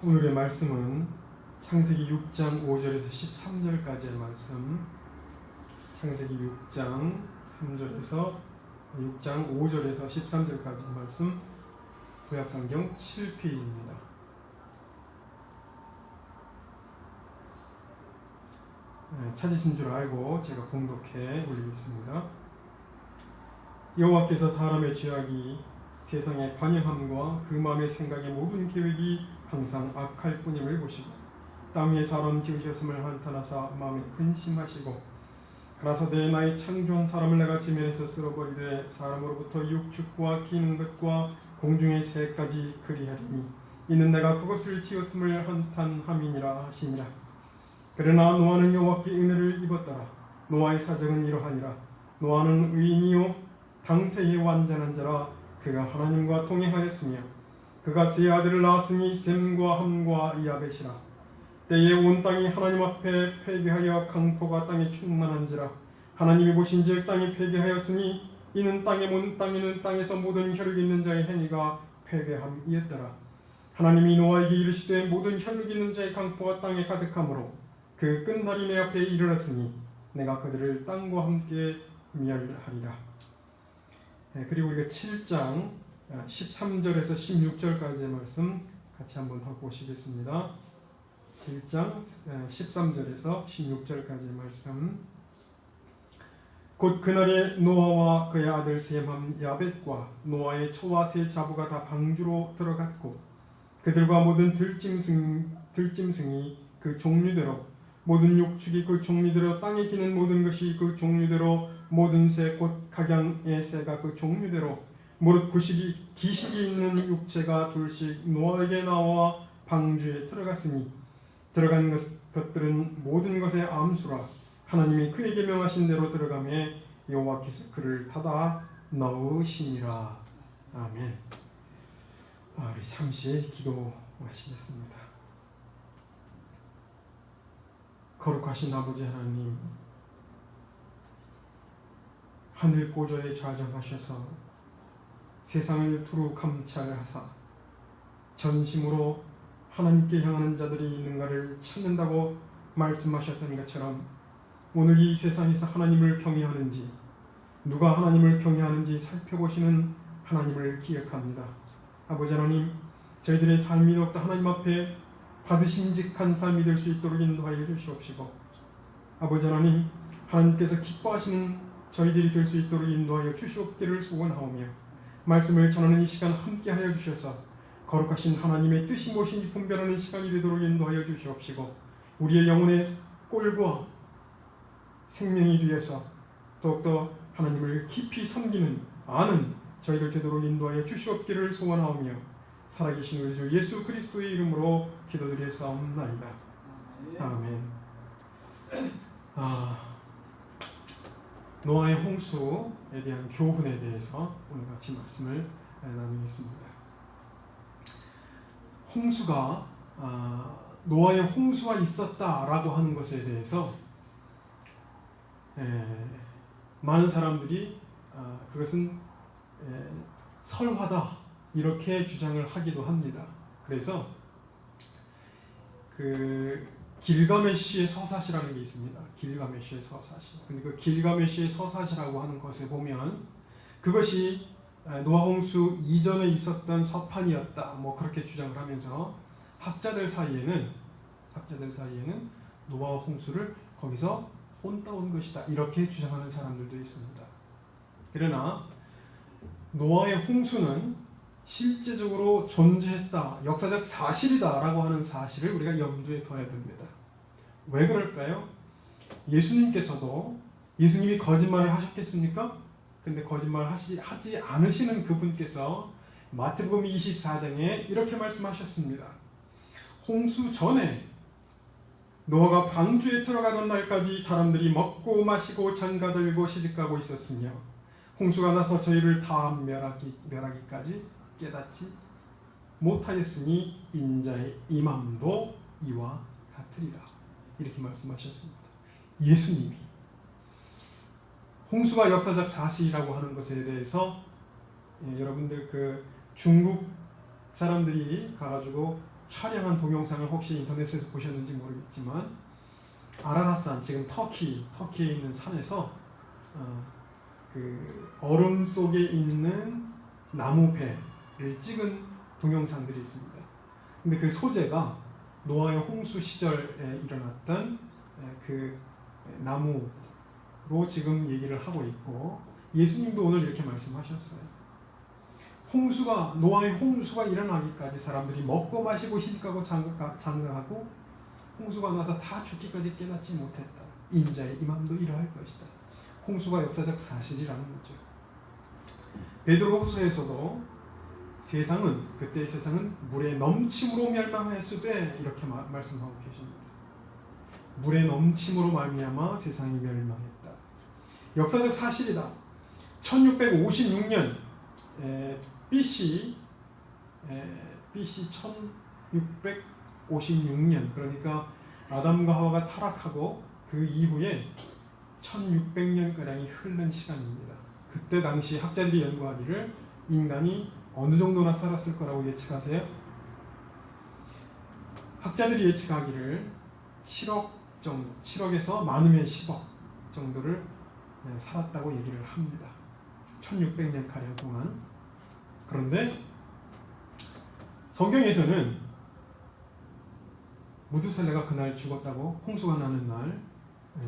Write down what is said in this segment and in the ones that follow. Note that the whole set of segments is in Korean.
오늘의 말씀은 창세기 6장 5절에서 13절까지의 말씀, 창세기 6장 5절에서 13절까지의 말씀, 구약성경 7페이지입니다. 찾으신 줄 알고 제가 봉독해 올리겠습니다. 여호와께서 사람의 죄악이 세상의 관영함과 그 마음의 생각의 모든 계획이 항상 악할 뿐임을 보시고 땅 위에 사람 지으셨음을 한탄하사 마음에 근심하시고 가라사대 나의 창조한 사람을 내가 지면에서 쓸어버리되 사람으로부터 육축과 기는 것과 공중의 새까지 그리하리니 이는 내가 그것을 지었음을 한탄함이니라 하시니라. 그러나 노아는 여호와께 은혜를 입었더라. 노아의 사정은 이러하니라. 노아는 의인이요 당세의 완전한 자라. 그가 하나님과 동행하였으며 그가 세 아들을 낳았으니 셈과 함과 야벳이라. 때에 온 땅이 하나님 앞에 폐괴하여 강포가 땅에 충만한지라. 하나님이 보신즉 땅이 폐괴하였으니 이는 땅에는 땅에서 모든 혈육 있는 자의 행위가 폐괴함이었더라. 하나님이 노아에게 이르시되 모든 혈육 있는 자의 강포가 땅에 가득하므로 그 끝날이 내 앞에 이르렀으니 내가 그들을 땅과 함께 멸하리라. 그리고 우리가 7장 13절에서 16절까지의 말씀 같이 한번 더 보시겠습니다. 7장 13절에서 16절까지의 말씀. 곧 그날에 노아와 그의 아들 셈함 야벳과 노아의 초와 세 자부가 다 방주로 들어갔고 그들과 모든 들짐승이 그 종류대로 모든 육축이 그 종류대로 땅에 기는 모든 것이 그 종류대로 모든 새 곧 각양의 새가 그 종류대로 무릇 기식이 있는 육체가 둘씩 노아에게 나와 방주에 들어갔으니 들어간 것들은 모든 것의 암수라. 하나님이 그에게 명하신 대로 들어가매 여호와께서 그를 닫아 넣으시니라. 아멘. 우리 잠시 기도하시겠습니다. 거룩하신 아버지 하나님, 하늘 보좌에 좌정하셔서 세상을 두루 감찰하사 전심으로 하나님께 향하는 자들이 있는가를 찾는다고 말씀하셨던 것처럼 오늘 이 세상에서 하나님을 경외하는지 누가 하나님을 경외하는지 살펴보시는 하나님을 기억합니다. 아버지 하나님, 저희들의 삶이 더욱더 하나님 앞에 받으심직한 삶이 될 수 있도록 인도하여 주시옵시고 아버지 하나님, 하나님께서 기뻐하시는 저희들이 될 수 있도록 인도하여 주시옵기를 소원하오며 말씀을 전하는 이 시간 함께하여 주셔서 거룩하신 하나님의 뜻이 무엇인지 분별하는 시간이 되도록 인도하여 주시옵시고 우리의 영혼의 꼴과 생명이 되어서 더욱더 하나님을 깊이 섬기는 아는 저희들 되도록 인도하여 주시옵기를 소원하오며 살아계신 우리 주 예수 그리스도의 이름으로 기도드리옵나이다. 아멘. 노아의 홍수에 대한 교훈에 대해서 오늘 같이 말씀을 나누겠습니다. 홍수가 노아의 홍수가 있었다라고 하는 것에 대해서 많은 사람들이 그것은 설화다 이렇게 주장을 하기도 합니다. 그래서 그 길가메시의 서사시라는 게 있습니다. 길가메시의 서사시. 근데 그 길가메시의 서사시라고 하는 것에 보면 그것이 노아 홍수 이전에 있었던 서판이었다. 그렇게 주장을 하면서 학자들 사이에는 노아 홍수를 거기서 혼따온 것이다. 이렇게 주장하는 사람들도 있습니다. 그러나 노아의 홍수는 실제적으로 존재했다. 역사적 사실이다라고 하는 사실을 우리가 염두에 둬야 됩니다. 왜 그럴까요? 예수님이 거짓말을 하셨겠습니까? 근데 거짓말을 하지 않으시는 그분께서 마태복음 24장에 이렇게 말씀하셨습니다. 홍수 전에 노아가 방주에 들어가던 날까지 사람들이 먹고 마시고 장가들고 시집가고 있었으며 홍수가 나서 저희를 다 멸하기까지 깨닫지 못하였으니 인자의 임함도 이와 같으리라. 이렇게 말씀하셨습니다. 예수님이 홍수가 역사적 사실이라고 하는 것에 대해서 여러분들 그 중국 사람들이 가가지고 촬영한 동영상을 혹시 인터넷에서 보셨는지 모르겠지만 아라랏산, 지금 터키에 있는 산에서 그 얼음 속에 있는 나무배를 찍은 동영상들이 있습니다. 근데 그 소재가 노아의 홍수 시절에 일어났던 그 나무로 지금 얘기를 하고 있고, 예수님도 오늘 이렇게 말씀하셨어요. 노아의 홍수가 일어나기까지 사람들이 먹고 마시고 시집가고 장가하고 홍수가 나서 다 죽기까지 깨닫지 못했다. 인자의 임함도 이러할 것이다. 홍수가 역사적 사실이라는 거죠. 베드로후서에서도 그때의 세상은 물의 넘침으로 멸망하였으되 이렇게 말씀하고 계십니다. 물의 넘침으로 말미암아 세상이 멸망했다. 역사적 사실이다. 1656년 BC 1656년, 그러니까 아담과 하와가 타락하고 그 이후에 1600년가량이 흐른 시간입니다. 그때 당시 학자들이 연구하기를 인간이 어느 정도나 살았을 거라고 예측하세요? 학자들이 예측하기를 7억 정도, 7억에서 많으면 10억 정도를 살았다고 얘기를 합니다. 1600년 가량 동안. 그런데 성경에서는 무두셀레가 그날 죽었다고, 홍수가 나는 날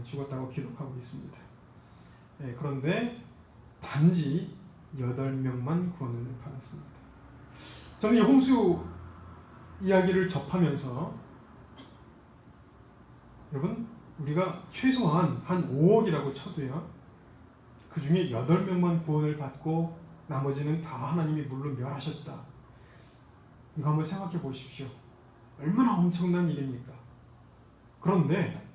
죽었다고 기록하고 있습니다. 그런데 단지 8명만 구원을 받았습니다. 저는 이 홍수 이야기를 접하면서 여러분, 우리가 최소한 한 5억이라고 쳐도요, 그 중에 8명만 구원을 받고 나머지는 다 하나님이 물로 멸하셨다. 이거 한번 생각해 보십시오. 얼마나 엄청난 일입니까? 그런데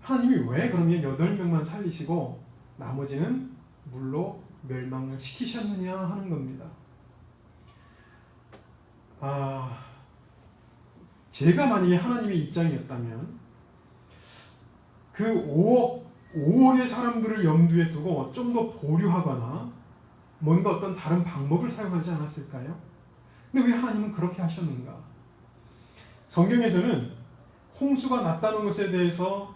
하나님이 왜 그러면 8명만 살리시고 나머지는 물로 멸망을 시키셨느냐 하는 겁니다. 제가 만약에 하나님의 입장이었다면 그 5억의 사람들을 염두에 두고 좀 더 보류하거나 뭔가 어떤 다른 방법을 사용하지 않았을까요? 근데 왜 하나님은 그렇게 하셨는가? 성경에서는 홍수가 났다는 것에 대해서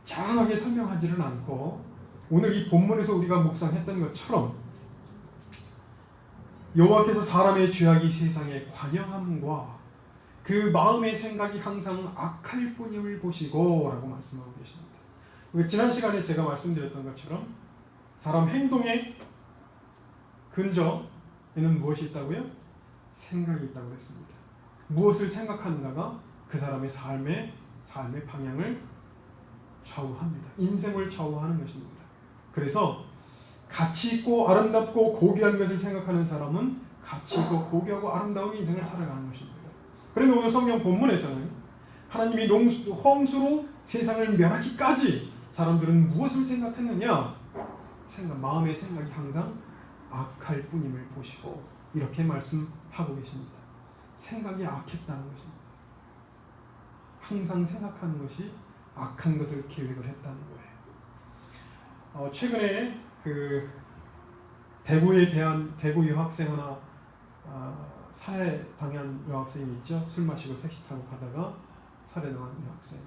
장황하게 설명하지는 않고, 오늘 이 본문에서 우리가 묵상했던 것처럼 여호와께서 사람의 죄악이 세상에 관영함과 그 마음의 생각이 항상 악할 뿐임을 보시고 라고 말씀하고 계십니다. 지난 시간에 제가 말씀드렸던 것처럼 사람 행동의 근저에는 무엇이 있다고요? 생각이 있다고 했습니다. 무엇을 생각하는가가 그 사람의 삶의 방향을 좌우합니다. 인생을 좌우하는 것입니다. 그래서 가치 있고 아름답고 고귀한 것을 생각하는 사람은 가치 있고 고귀하고 아름다운 인생을 살아가는 것입니다. 그런데 오늘 성경 본문에서는 하나님이 홍수로 세상을 멸하기까지 사람들은 무엇을 생각했느냐? 마음의 생각이 항상 악할 뿐임을 보시고 이렇게 말씀하고 계십니다. 생각이 악했다는 것입니다. 항상 생각하는 것이 악한 것을 계획을 했다는 거예요. 최근에 그 대구 여학생 하나 살해당한 여학생이 있죠. 술 마시고 택시 타고 가다가 살해당한 여학생.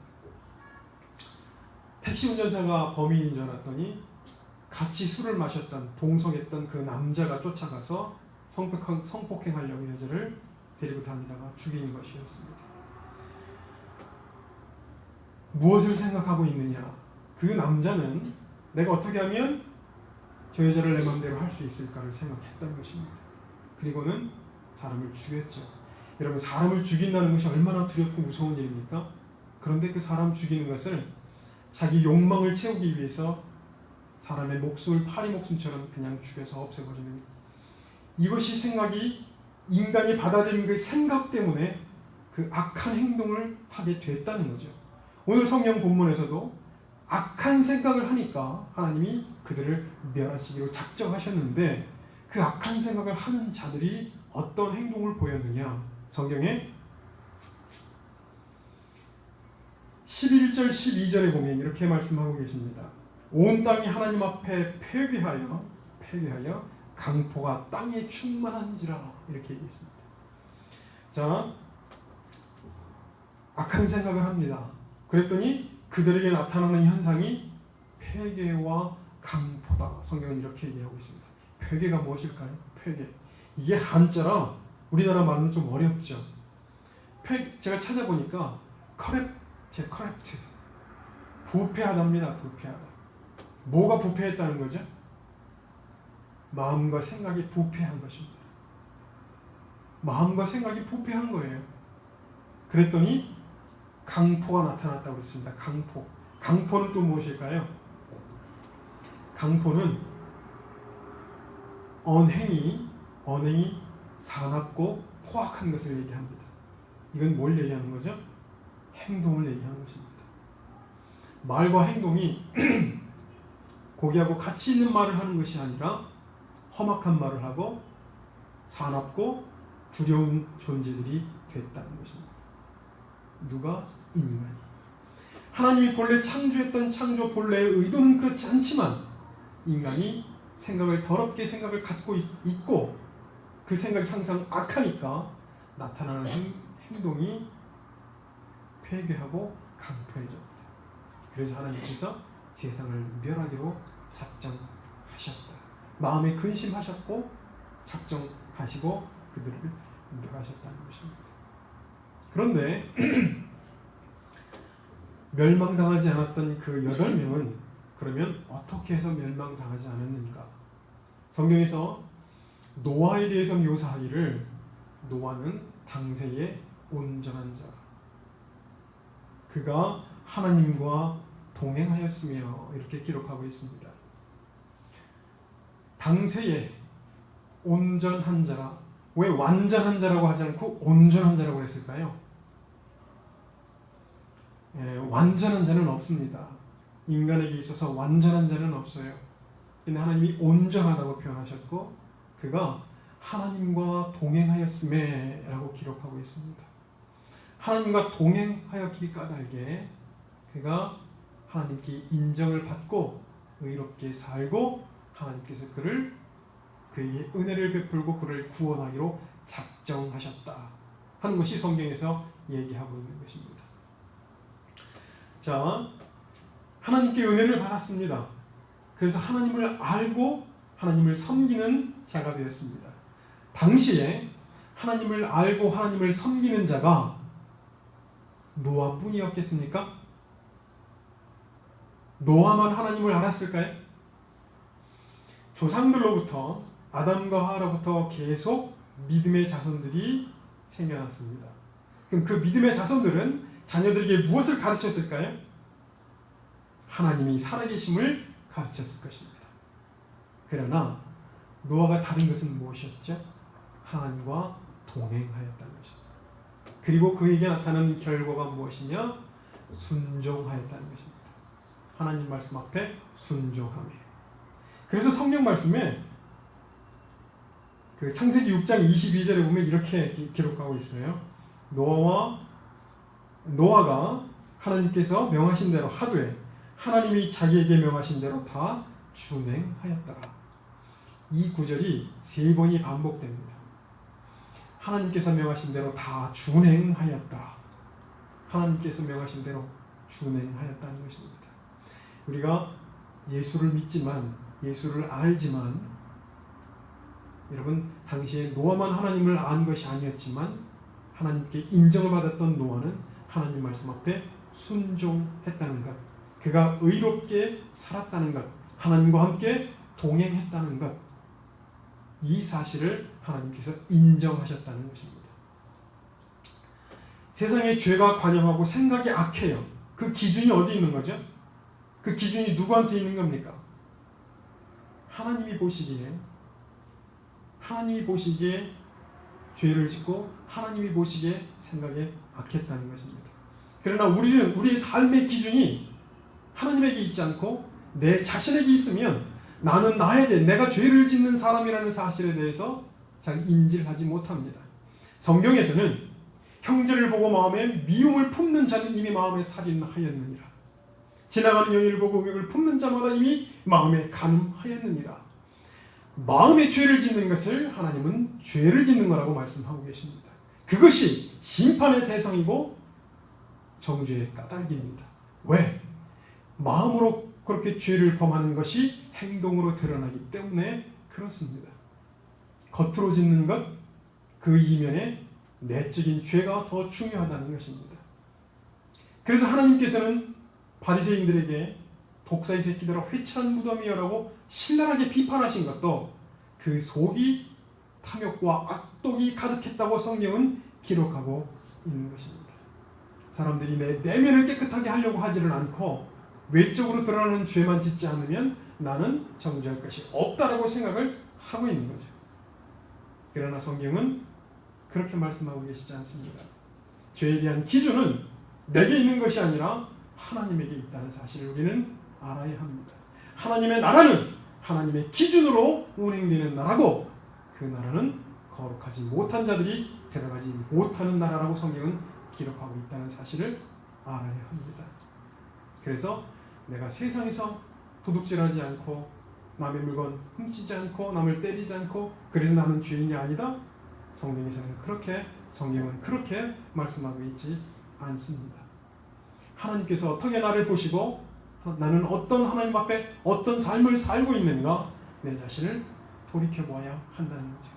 택시 운전사가 범인인 줄 알았더니 같이 술을 마셨던, 동석했던 그 남자가 쫓아가서 성폭행하려고 여자를 데리고 다니다가 죽인 것이었습니다. 무엇을 생각하고 있느냐? 그 남자는 내가 어떻게 하면 저 여자를 내 마음대로 할 수 있을까를 생각했던 것입니다. 그리고는 사람을 죽였죠. 여러분, 사람을 죽인다는 것이 얼마나 두렵고 무서운 일입니까? 그런데 그 사람 죽이는 것을 자기 욕망을 채우기 위해서 사람의 목숨을 파리 목숨처럼 그냥 죽여서 없애버리는, 이것이 생각이, 인간이 받아들이는 그 생각 때문에 그 악한 행동을 하게 됐다는 거죠. 오늘 성경 본문에서도 악한 생각을 하니까 하나님이 그들을 멸하시기로 작정하셨는데, 그 악한 생각을 하는 자들이 어떤 행동을 보였느냐? 성경에 11절 12절에 보면 이렇게 말씀하고 계십니다. 온 땅이 하나님 앞에 폐괴하여 강포가 땅에 충만한지라, 이렇게 얘기했습니다. 자, 악한 생각을 합니다. 그랬더니 그들에게 나타나는 현상이 회개와 강포다. 성경은 이렇게 얘기하고 있습니다. 회개가 무엇일까요? 회개. 이게 한자라 우리나라 말은 좀 어렵죠. 제가 찾아보니까 corrupt, 부패하답니다. 부패하다. 뭐가 부패했다는 거죠? 마음과 생각이 부패한 것입니다. 마음과 생각이 부패한 거예요. 그랬더니 강포가 나타났다고 했습니다. 강포. 강포는 또 무엇일까요? 강포는 언행이 사납고 포악한 것을 얘기합니다. 이건 뭘 얘기하는 거죠? 행동을 얘기하는 것입니다. 말과 행동이 고기하고 같이 있는 말을 하는 것이 아니라 험악한 말을 하고 사납고 두려운 존재들이 됐다는 것입니다. 누가? 인간이. 하나님이 본래 창조했던 창조 본래의 의도는 그렇지 않지만 인간이 더럽게 생각을 갖고 있고 그 생각이 항상 악하니까 나타나는 행동이 폐괴하고 강포해집니다. 그래서 하나님께서 세상을 멸하기로 작정하셨다. 마음에 근심하셨고 작정하시고 그들을 멸하셨다는 것입니다. 그런데 멸망당하지 않았던 그 8명은 그러면 어떻게 해서 멸망당하지 않았는가? 성경에서 노아에 대해서 묘사하기를 노아는 당세의 온전한 자, 그가 하나님과 동행하였으며 이렇게 기록하고 있습니다. 당세의 온전한 자라. 왜 완전한 자라고 하지 않고 온전한 자라고 했을까요? 완전한 자는 없습니다. 인간에게 있어서 완전한 자는 없어요. 근데 하나님이 온전하다고 표현하셨고 그가 하나님과 동행하였음에 라고 기록하고 있습니다. 하나님과 동행하였기 까닭에 그가 하나님께 인정을 받고 의롭게 살고 하나님께서 그에게 은혜를 베풀고 그를 구원하기로 작정하셨다 하는 것이 성경에서 얘기하고 있는 것입니다. 자, 하나님께 은혜를 받았습니다. 그래서 하나님을 알고 하나님을 섬기는 자가 되었습니다. 당시에 하나님을 알고 하나님을 섬기는 자가 노아뿐이었겠습니까? 노아만 하나님을 알았을까요? 조상들로부터 아담과 하와로부터 계속 믿음의 자손들이 생겨났습니다. 그럼 그 믿음의 자손들은 자녀들에게 무엇을 가르쳤을까요? 하나님이 살아계심을 가르쳤을 것입니다. 그러나 노아가 다른 것은 무엇이었죠? 하나님과 동행하였다는 것입니다. 그리고 그에게 나타나는 결과가 무엇이냐? 순종하였다는 것입니다. 하나님 말씀 앞에 순종하며. 그래서 성경 말씀에 그 창세기 6장 22절에 보면 이렇게 기록하고 있어요. 노아가 하나님께서 명하신 대로 하되 하나님이 자기에게 명하신 대로 다 준행하였더라. 이 구절이 3번이 반복됩니다. 하나님께서 명하신 대로 다 준행하였다. 하나님께서 명하신 대로 준행하였다는 것입니다. 우리가 예수를 믿지만 예수를 알지만 여러분 당시에 노아만 하나님을 안 것이 아니었지만 하나님께 인정을 받았던 노아는 하나님 말씀 앞에 순종했다는 것, 그가 의롭게 살았다는 것, 하나님과 함께 동행했다는 것, 이 사실을 하나님께서 인정하셨다는 것입니다. 세상에 죄가 관영하고 생각이 악해요. 그 기준이 어디 있는 거죠? 그 기준이 누구한테 있는 겁니까? 하나님이 보시기에 죄를 짓고 하나님이 보시기에 생각에 악했다는 것입니다. 그러나 우리는 우리의 삶의 기준이 하나님에게 있지 않고 내 자신에게 있으면 나는 나에 대해 내가 죄를 짓는 사람이라는 사실에 대해서 잘 인지를 하지 못합니다. 성경에서는 형제를 보고 마음에 미움을 품는 자는 이미 마음에 살인하였느니라. 지나가는 영예를 보고 음욕을 품는 자마다 이미 마음에 간음하였느니라. 마음에 죄를 짓는 것을 하나님은 죄를 짓는 거라고 말씀하고 계십니다. 그것이 심판의 대상이고 정죄의 까닭입니다. 왜? 마음으로 그렇게 죄를 범하는 것이 행동으로 드러나기 때문에 그렇습니다. 겉으로 짓는 것, 그 이면에 내적인 죄가 더 중요하다는 것입니다. 그래서 하나님께서는 바리새인들에게 독사의 새끼들아 회칠한 무덤이여라고 신랄하게 비판하신 것도 그 속이 탐욕과 악독이 가득했다고 성경은 기록하고 있는 것입니다. 사람들이 내 내면을 깨끗하게 하려고 하지는 않고 외적으로 드러나는 죄만 짓지 않으면 나는 정죄할 것이 없다라고 생각을 하고 있는 거죠. 그러나 성경은 그렇게 말씀하고 계시지 않습니다. 죄에 대한 기준은 내게 있는 것이 아니라 하나님에게 있다는 사실을 우리는 알아야 합니다. 하나님의 나라는 하나님의 기준으로 운행되는 나라고 그 나라는 거룩하지 못한 자들이 들어가지 못하는 나라라고 성경은 기록하고 있다는 사실을 알아야 합니다. 그래서 내가 세상에서 도둑질하지 않고 남의 물건 훔치지 않고 남을 때리지 않고 그래서 나는 죄인이 아니다. 성경은 그렇게 말씀하고 있지 않습니다. 하나님께서 어떻게 나를 보시고 나는 어떤 하나님 앞에 어떤 삶을 살고 있는가 내 자신을 돌이켜보아야 한다는 거죠.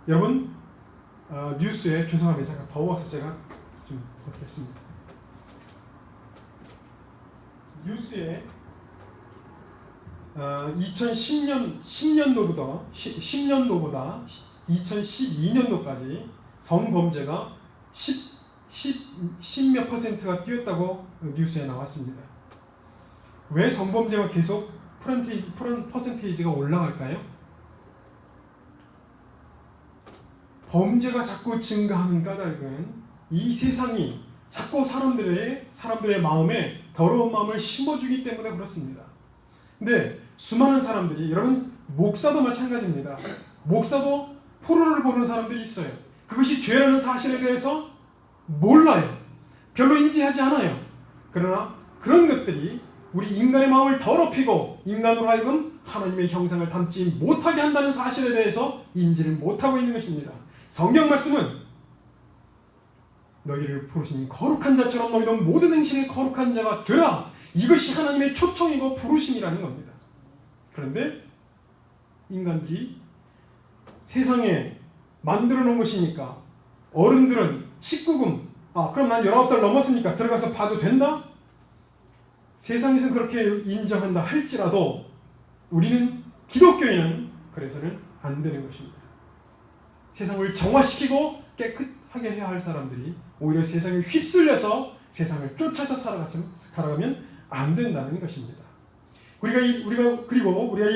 여러분 뉴스에 죄송합니다. 제가 더워서 제가 좀 벗겠습니다. 뉴스에 10년도보다 2012년도까지 성범죄가 10몇 %가 뛰었다고 뉴스에 나왔습니다. 왜 성범죄가 계속 퍼센테이지가 올라갈까요? 범죄가 자꾸 증가하는 까닭은 이 세상이 자꾸 사람들의 마음에 더러운 마음을 심어주기 때문에 그렇습니다. 근데 수많은 사람들이 여러분 목사도 마찬가지입니다. 목사도 포로를 보는 사람들이 있어요. 그것이 죄라는 사실에 대해서 몰라요. 별로 인지하지 않아요. 그러나 그런 것들이 우리 인간의 마음을 더럽히고 인간으로 하여금 하나님의 형상을 담지 못하게 한다는 사실에 대해서 인지를 못하고 있는 것입니다. 성경 말씀은 너희를 부르신 거룩한 자처럼 너희도 모든 행실에 거룩한 자가 되라. 이것이 하나님의 초청이고 부르심이라는 겁니다. 그런데 인간들이 세상에 만들어 놓은 것이니까 어른들은 19금 그럼 난 19살 넘었으니까 들어가서 봐도 된다? 세상에서 그렇게 인정한다 할지라도 우리는 기독교인은 그래서는 안 되는 것입니다. 세상을 정화시키고 깨끗하게 해야 할 사람들이 오히려 세상에 휩쓸려서 세상을 쫓아서 살아가면 안 된다는 것입니다. 우리가 이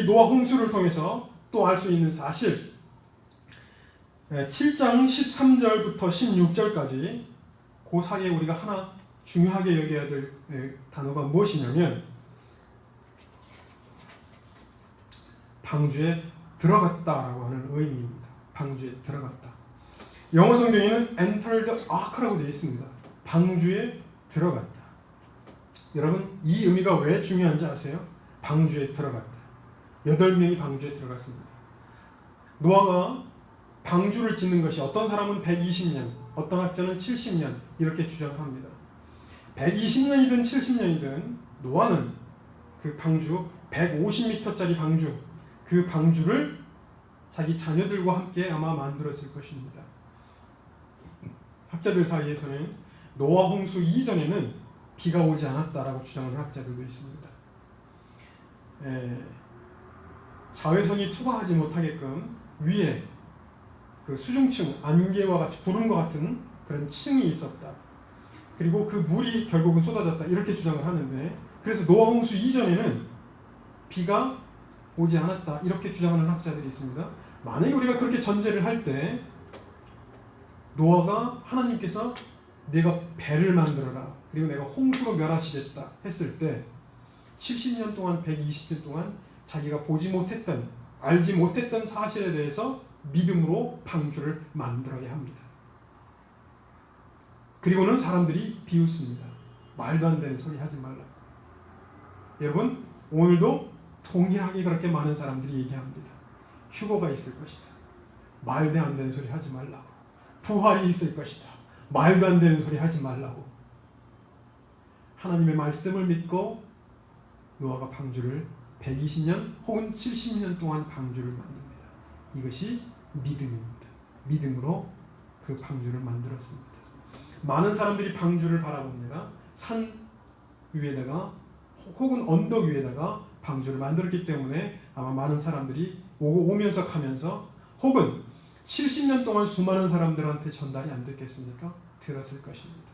노아 홍수를 통해서 또 알 수 있는 사실 7장 13절부터 16절까지 그 사이에 우리가 하나 중요하게 여겨야 될 단어가 무엇이냐면 방주에 들어갔다라고 하는 의미입니다. 방주에 들어갔다. 영어 성경에는 entered ark라고 되어 있습니다. 방주에 들어갔다. 여러분 이 의미가 왜 중요한지 아세요? 방주에 들어갔다. 8명이 방주에 들어갔습니다. 노아가 방주를 짓는 것이 어떤 사람은 120년, 어떤 학자는 70년 이렇게 주장을 합니다. 120년이든 70년이든 노아는 그 방주 150m짜리 방주 그 방주를 자기 자녀들과 함께 아마 만들었을 것입니다. 학자들 사이에서는 노아 홍수 이전에는 비가 오지 않았다라고 주장하는 학자들도 있습니다. 자외선이 투과하지 못하게끔 위에 그 수중층, 안개와 같이 구름과 같은 그런 층이 있었다. 그리고 그 물이 결국은 쏟아졌다. 이렇게 주장을 하는데 그래서 노아 홍수 이전에는 비가 오지 않았다. 이렇게 주장하는 학자들이 있습니다. 만약에 우리가 그렇게 전제를 할 때 노아가 하나님께서 내가 배를 만들어라. 그리고 내가 홍수로 멸하시겠다 했을 때 70년 동안 120년 동안 자기가 보지 못했던 알지 못했던 사실에 대해서 믿음으로 방주를 만들어야 합니다. 그리고는 사람들이 비웃습니다. 말도 안 되는 소리 하지 말라. 여러분 오늘도 동일하게 그렇게 많은 사람들이 얘기합니다. 휴거가 있을 것이다. 말도 안 되는 소리 하지 말라고. 부활이 있을 것이다. 말도 안 되는 소리 하지 말라고. 하나님의 말씀을 믿고 노아가 방주를 120년 혹은 70년 동안 방주를 만듭니다. 이것이 믿음입니다. 믿음으로 그 방주를 만들었습니다. 많은 사람들이 방주를 바라봅니다. 산 위에다가 혹은 언덕 위에다가 방주를 만들었기 때문에 아마 많은 사람들이 오면서 가면서 혹은 70년 동안 수많은 사람들한테 전달이 안 됐겠습니까? 들었을 것입니다.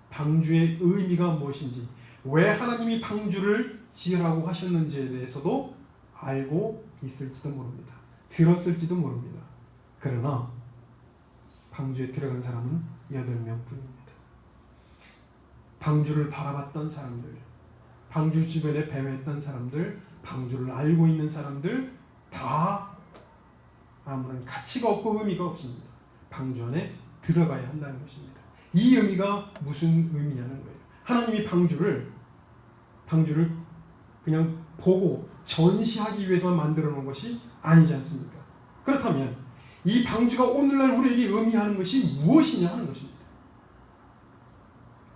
방주의 의미가 무엇인지, 왜 하나님이 방주를 지으라고 하셨는지에 대해서도 알고 있을지도 모릅니다. 들었을지도 모릅니다. 그러나 방주에 들어간 사람은 8명뿐입니다. 방주를 바라봤던 사람들, 방주 주변에 배회했던 사람들, 방주를 알고 있는 사람들 다 아무런 가치가 없고 의미가 없습니다. 방주 안에 들어가야 한다는 것입니다. 이 의미가 무슨 의미냐는 거예요. 하나님이 방주를 그냥 보고 전시하기 위해서 만들어 놓은 것이 아니지 않습니까? 그렇다면 이 방주가 오늘날 우리에게 의미하는 것이 무엇이냐 하는 것입니다.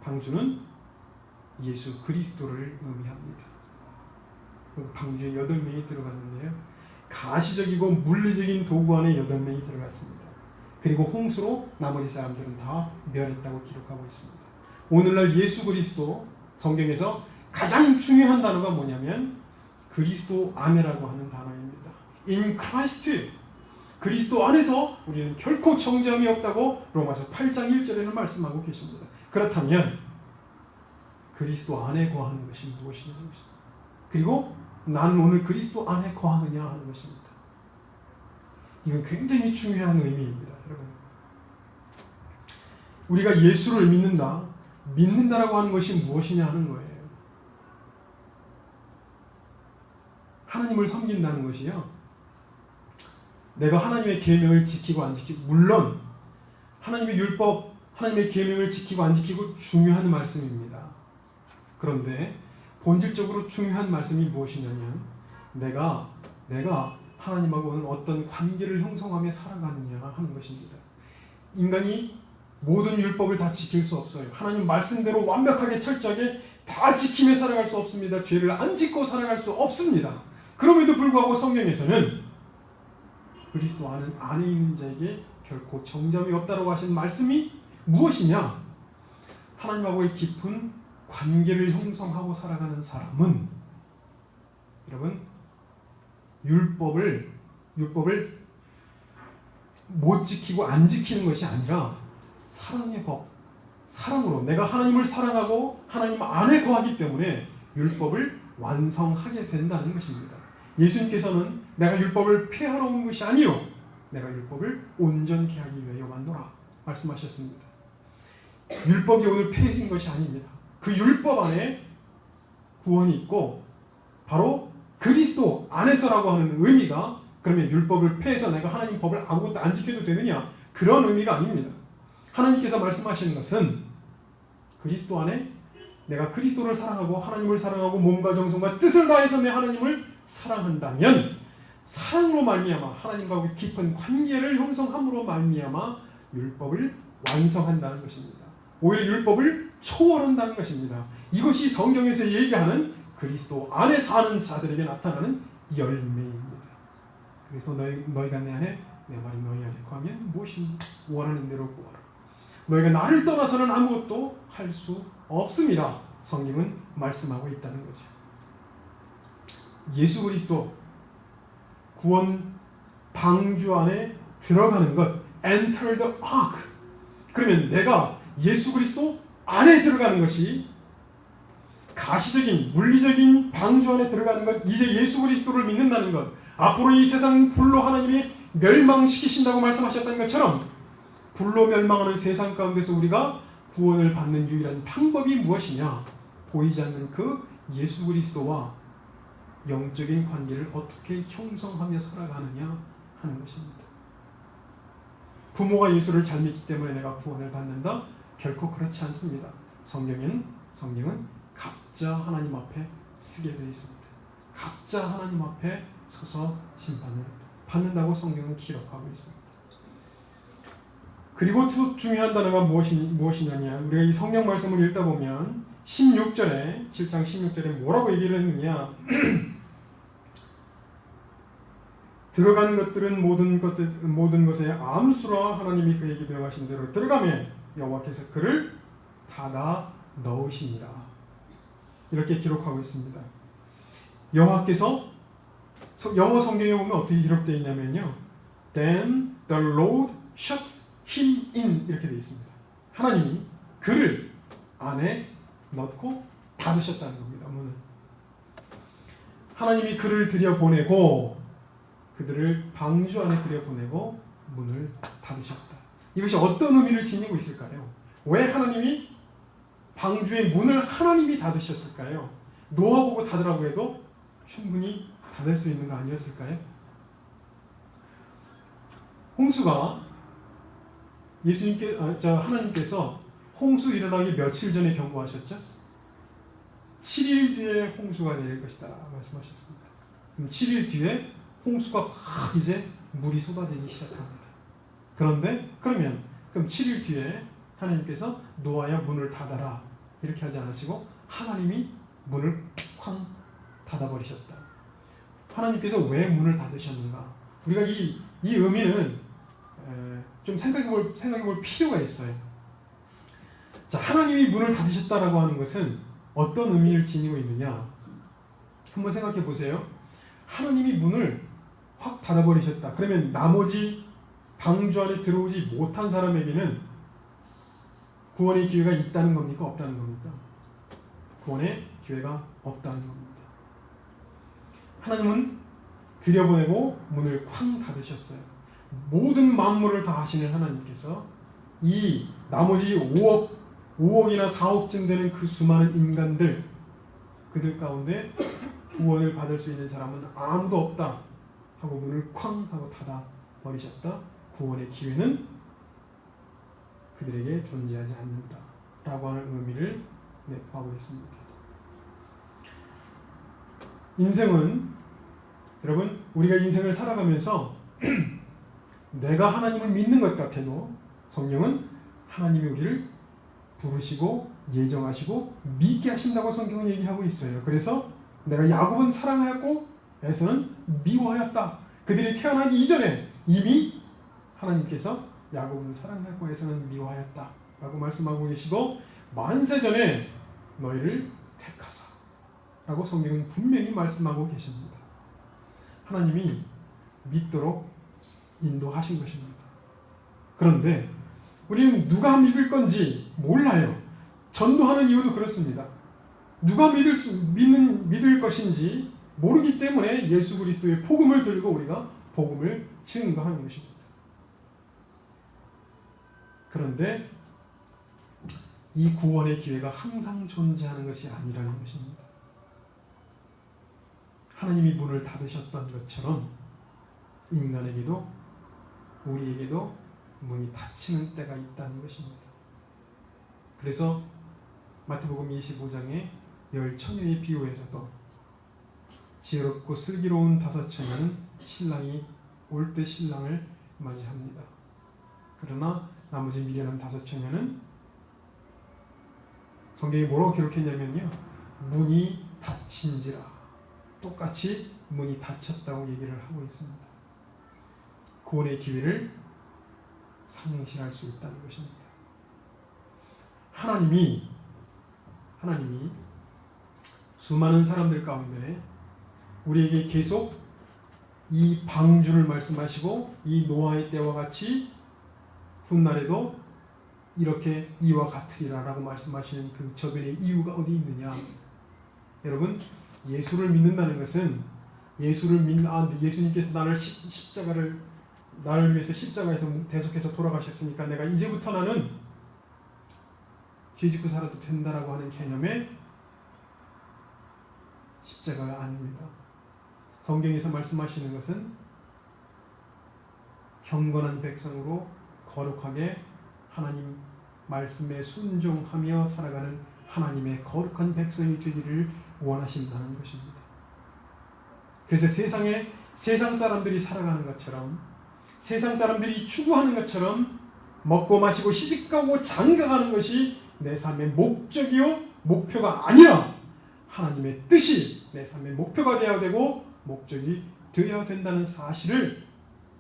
방주는 예수 그리스도를 의미합니다. 방주에 8명이 들어갔는데요. 가시적이고 물리적인 도구 안에 8명이 들어갔습니다. 그리고 홍수로 나머지 사람들은 다 멸했다고 기록하고 있습니다. 오늘날 예수 그리스도, 성경에서 가장 중요한 단어가 뭐냐면 그리스도 안에라고 하는 단어입니다. In Christ. 그리스도 안에서 우리는 결코 정죄함이 없다고 로마서 8장 1절에는 말씀하고 계십니다. 그렇다면 그리스도 안에 거하는 것이 무엇이냐는 것입니다. 그리고 나는 오늘 그리스도 안에 거하느냐 하는 것입니다. 이건 굉장히 중요한 의미입니다. 여러분, 우리가 예수를 믿는다라고 하는 것이 무엇이냐 하는 거예요. 하나님을 섬긴다는 것이요, 내가 하나님의 계명을 지키고 안 지키고, 물론 하나님의 율법, 하나님의 계명을 지키고 안 지키고 중요한 말씀입니다. 그런데 본질적으로 중요한 말씀이 무엇이냐면 내가 하나님하고는 어떤 관계를 형성하며 살아가느냐 하는 것입니다. 인간이 모든 율법을 다 지킬 수 없어요. 하나님 말씀대로 완벽하게 철저하게 다 지키며 살아갈 수 없습니다. 죄를 안 짓고 살아갈 수 없습니다. 그럼에도 불구하고 성경에서는 그리스도 안에 있는 자에게 결코 정죄함이 없다고 하신 말씀이 무엇이냐? 하나님하고의 깊은 관계를 형성하고 살아가는 사람은, 여러분, 율법을 못 지키고 안 지키는 것이 아니라 사랑의 법, 사랑으로 내가 하나님을 사랑하고 하나님 안에 거하기 때문에 율법을 완성하게 된다는 것입니다. 예수님께서는 내가 율법을 폐하러 온 것이 아니요 내가 율법을 온전케 하기 위하여 왔노라 말씀하셨습니다. 율법이 오늘 폐해진 것이 아닙니다. 그 율법 안에 구원이 있고 바로 그리스도 안에서라고 하는 의미가, 그러면 율법을 폐해서 내가 하나님 법을 아무것도 안 지켜도 되느냐, 그런 의미가 아닙니다. 하나님께서 말씀하시는 것은 그리스도 안에 내가 그리스도를 사랑하고 하나님을 사랑하고 몸과 정성과 뜻을 다해서 내 하나님을 사랑한다면 사랑으로 말미암아 하나님과 깊은 관계를 형성함으로 말미암아 율법을 완성한다는 것입니다. 오히려 율법을 초월한다는 것입니다. 이것이 성경에서 얘기하는 그리스도 안에 사는 자들에게 나타나는 열매입니다. 그래서 너희가 내 안에 내 말이 너희 안에 거하면 무엇이니 원하는 대로 구하라. 너희가 나를 떠나서는 아무것도 할 수 없습니다. 성경은 말씀하고 있다는 거죠. 예수 그리스도 구원 방주 안에 들어가는 것, enter the ark. 그러면 내가 예수 그리스도 안에 들어가는 것이 가시적인 물리적인 방주 안에 들어가는 것, 이제 예수 그리스도를 믿는다는 것, 앞으로 이 세상 불로 하나님이 멸망시키신다고 말씀하셨다는 것처럼 불로 멸망하는 세상 가운데서 우리가 구원을 받는 유일한 방법이 무엇이냐? 보이지 않는 그 예수 그리스도와 영적인 관계를 어떻게 형성하며 살아가느냐 하는 것입니다. 부모가 예수를 잘 믿기 때문에 내가 구원을 받는다? 결코 그렇지 않습니다. 성경은 각자 하나님 앞에 쓰게 되어 있습니다. 각자 하나님 앞에 서서 심판을 받는다고 성경은 기록하고 있습니다. 그리고 또 중요한 단어가 무엇이냐면 우리가 이 성경 말씀을 읽다 보면 16절에 7장 16절에 뭐라고 얘기를 했느냐 들어간 것들은 모든 것에 암수라 하나님이 그에게 명하신 대로 들어가며 여호와께서 그를 닫아 넣으시니라 이렇게 기록하고 있습니다. 여호와께서 영어 성경에 보면 어떻게 기록되어 있냐면요 Then the Lord shut him in 이렇게 되어 있습니다. 하나님이 그를 안에 넣고 닫으셨다는 겁니다. 문을. 하나님이 그를 들여보내고 그들을 방주 안에 들여보내고 문을 닫으셨다. 이것이 어떤 의미를 지니고 있을까요? 왜 하나님이 방주의 문을 하나님이 닫으셨을까요? 놓아보고 닫으라고 해도 충분히 닫을 수 있는 거 아니었을까요? 홍수가 하나님께서 홍수 일어나기 며칠 전에 경고하셨죠? 7일 뒤에 홍수가 내릴 것이다 말씀하셨습니다. 그럼 7일 뒤에 홍수가 막 이제 물이 쏟아지기 시작합니다. 그럼 7일 뒤에 하나님께서 노아야 문을 닫아라 이렇게 하지 않으시고 하나님이 문을 쾅 닫아버리셨다. 하나님께서 왜 문을 닫으셨는가? 우리가 이 의미는 좀 생각해볼 필요가 있어요. 자, 하나님이 문을 닫으셨다라고 하는 것은 어떤 의미를 지니고 있느냐? 한번 생각해 보세요. 하나님이 문을 확 닫아버리셨다. 그러면 나머지 방주 안에 들어오지 못한 사람에게는 구원의 기회가 있다는 겁니까? 없다는 겁니까? 구원의 기회가 없다는 겁니다. 하나님은 들여보내고 문을 쾅 닫으셨어요. 모든 만물을 다 하시는 하나님께서 이 나머지 5억이나 4억쯤 되는 그 수많은 인간들 그들 가운데 구원을 받을 수 있는 사람은 아무도 없다 하고 문을 쾅 하고 닫아 버리셨다. 구원의 기회는 그들에게 존재하지 않는다 라고 하는 의미를 내포하고 있습니다. 인생은 여러분 우리가 인생을 살아가면서 내가 하나님을 믿는 것 같아도 성경은 하나님이 우리를 부르시고 예정하시고 믿게 하신다고 성경은 얘기하고 있어요. 그래서 내가 야곱은 사랑하였고 에서는 미워하였다. 그들이 태어나기 이전에 이미 하나님께서 야곱은 사랑하였고 에서는 미워하였다 라고 말씀하고 계시고 만세전에 너희를 택하사 라고 성경은 분명히 말씀하고 계십니다. 하나님이 믿도록 인도하신 것입니다. 그런데 우리는 누가 믿을 건지 몰라요. 전도하는 이유도 그렇습니다. 누가 믿을 것인지 모르기 때문에 예수 그리스도의 복음을 들고 우리가 복음을 증거하는 것입니다. 그런데 이 구원의 기회가 항상 존재하는 것이 아니라는 것입니다. 하나님이 문을 닫으셨던 것처럼 인간에게도 우리에게도 문이 닫히는 때가 있다는 것입니다. 그래서 마태복음 25장에 열 처녀의 비유에서도 지혜롭고 슬기로운 5처녀는 신랑이 올 때 신랑을 맞이합니다. 그러나 나머지 미련한 5처녀는 성경이 뭐라고 기록했냐면요. 문이 닫힌지라 똑같이 문이 닫혔다고 얘기를 하고 있습니다. 구원의 기회를 상실할 수 있다는 것입니다. 하나님이 수많은 사람들 가운데 우리에게 계속 이 방주를 말씀하시고 이 노아의 때와 같이 훗날에도 이렇게 이와 같으리라 라고 말씀하시는 그 저변의 이유가 어디 있느냐? 여러분, 예수를 믿는다는 것은 예수님께서 나를 위해서 십자가에서 대속해서 돌아가셨으니까 내가 이제부터 나는 죄짓고 살아도 된다라고 하는 개념의 십자가가 아닙니다. 성경에서 말씀하시는 것은 경건한 백성으로 거룩하게 하나님 말씀에 순종하며 살아가는 하나님의 거룩한 백성이 되기를 원하신다는 것입니다. 그래서 세상에 세상 사람들이 살아가는 것처럼, 세상 사람들이 추구하는 것처럼 먹고 마시고 시집가고 장가가는 것이 내 삶의 목적이요 목표가 아니라 하나님의 뜻이 내 삶의 목표가 되어야 되고 목적이 되어야 된다는 사실을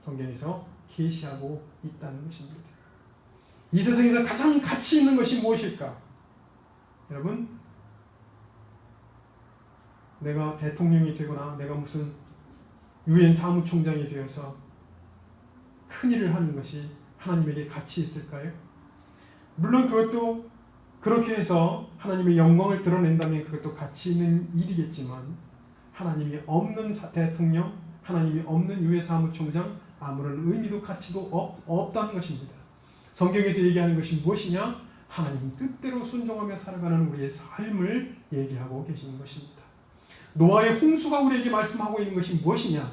성경에서 계시하고 있다는 것입니다. 이 세상에서 가장 가치 있는 것이 무엇일까? 여러분, 내가 대통령이 되거나 내가 무슨 유엔 사무총장이 되어서 큰일을 하는 것이 하나님에게 가치 있을까요? 물론 그것도 그렇게 해서 하나님의 영광을 드러낸다면 그것도 가치 있는 일이겠지만 하나님이 없는 대통령, 하나님이 없는 유엔 사무총장 아무런 의미도 가치도 없다는 것입니다. 성경에서 얘기하는 것이 무엇이냐? 하나님 뜻대로 순종하며 살아가는 우리의 삶을 얘기하고 계시는 것입니다. 노아의 홍수가 우리에게 말씀하고 있는 것이 무엇이냐?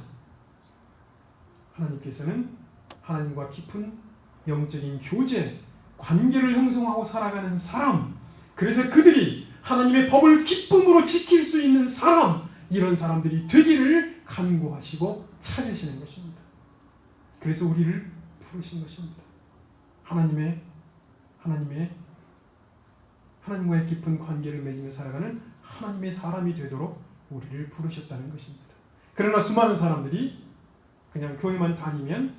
하나님께서는 하나님과 깊은 영적인 교제, 관계를 형성하고 살아가는 사람, 그래서 그들이 하나님의 법을 기쁨으로 지킬 수 있는 사람, 이런 사람들이 되기를 간구하시고 찾으시는 것입니다. 그래서 우리를 부르신 것입니다. 하나님과의 깊은 관계를 맺으며 살아가는 하나님의 사람이 되도록 우리를 부르셨다는 것입니다. 그러나 수많은 사람들이 그냥 교회만 다니면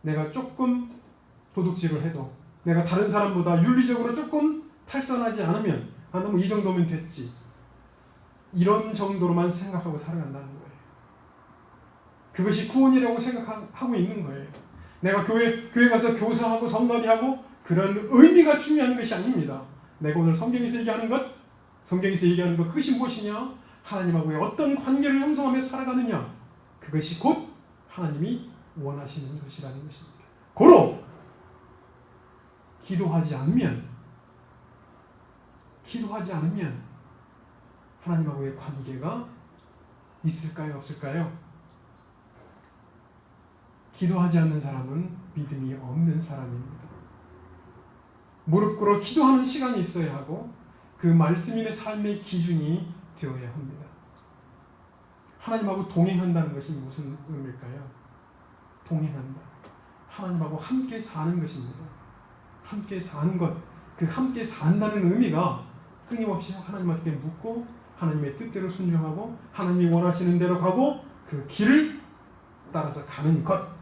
내가 조금 도둑질을 해도 내가 다른 사람보다 윤리적으로 조금 탈선하지 않으면 뭐 이 정도면 됐지, 이런 정도로만 생각하고 살아간다는 거예요. 그것이 구원이라고 생각하고 있는 거예요. 내가 교회 가서 교사하고 성가대하고 그런 의미가 중요한 것이 아닙니다. 내가 오늘 성경에서 얘기하는 것 그것이 무엇이냐? 하나님하고의 어떤 관계를 형성하며 살아가느냐? 그것이 곧 하나님이 원하시는 것이라는 것입니다. 고로 기도하지 않으면 하나님하고의 관계가 있을까요? 없을까요? 기도하지 않는 사람은 믿음이 없는 사람입니다. 무릎 꿇어 기도하는 시간이 있어야 하고 그 말씀이 내 삶의 기준이 되어야 합니다. 하나님하고 동행한다는 것이 무슨 의미일까요? 동행한다. 하나님하고 함께 사는 것입니다. 함께 사는 것, 그 함께 산다는 의미가 끊임없이 하나님께 묻고 하나님의 뜻대로 순종하고 하나님이 원하시는 대로 가고 그 길을 따라서 가는 것.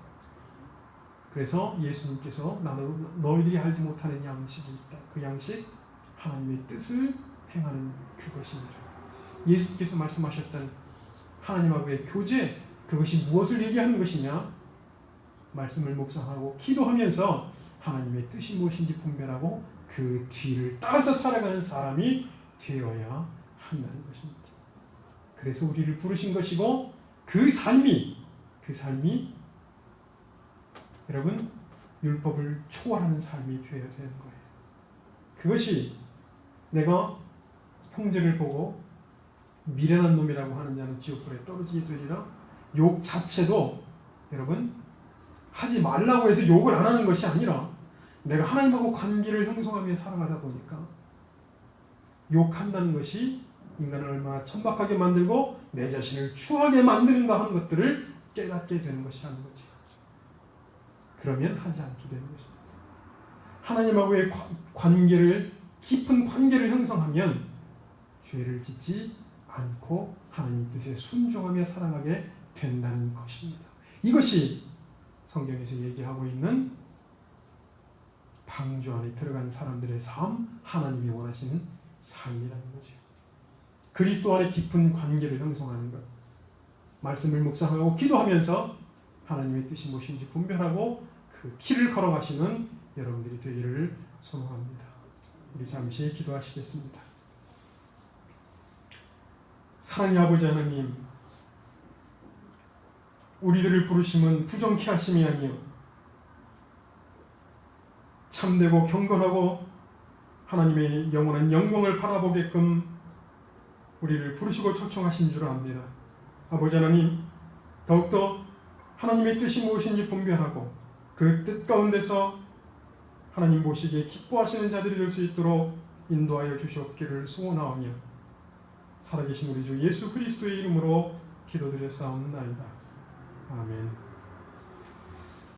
그래서 예수님께서 너희들이 알지 못하는 양식이 있다. 그 양식, 하나님의 뜻을 행하는 그것입니다. 예수께서 말씀하셨던 하나님하고의 교제, 그것이 무엇을 얘기하는 것이냐? 말씀을 묵상하고 기도하면서 하나님의 뜻이 무엇인지 분별하고 그 뒤를 따라서 살아가는 사람이 되어야 한다는 것입니다. 그래서 우리를 부르신 것이고 그 삶이 여러분 율법을 초월하는 삶이 되어야 되는 거예요. 그것이 내가 형제를 보고 미련한 놈이라고 하는 자는 지옥불에 떨어지게 되리라. 욕 자체도 여러분 하지 말라고 해서 욕을 안 하는 것이 아니라 내가 하나님하고 관계를 형성하며 살아가다 보니까 욕한다는 것이 인간을 얼마나 천박하게 만들고 내 자신을 추하게 만드는가 하는 것들을 깨닫게 되는 것이라는 거죠. 그러면 하지 않게 되는 것입니다. 하나님하고의 깊은 관계를 형성하면 죄를 짓지 않고 하나님 뜻에 순종하며 살아가게 된다는 것입니다. 이것이 성경에서 얘기하고 있는 방주 안에 들어간 사람들의 삶, 하나님이 원하시는 삶이라는 거죠. 그리스도 안에 깊은 관계를 형성하는 것, 말씀을 묵상하고 기도하면서 하나님의 뜻이 무엇인지 분별하고 그 길을 걸어가시는 여러분들이 되기를 소망합니다. 우리 잠시 기도하시겠습니다. 사랑의 아버지 하나님, 우리들을 부르심은 부정케 하심이 아니요 참되고 경건하고 하나님의 영원한 영광을 바라보게끔 우리를 부르시고 초청하신 줄 압니다. 아버지 하나님, 더욱더 하나님의 뜻이 무엇인지 분별하고 그 뜻 가운데서 하나님 보시기에 기뻐하시는 자들이 될 수 있도록 인도하여 주시옵기를 소원하오며 살아계신 우리 주 예수 그리스도의 이름으로 기도드렸사옵나이다. 아멘.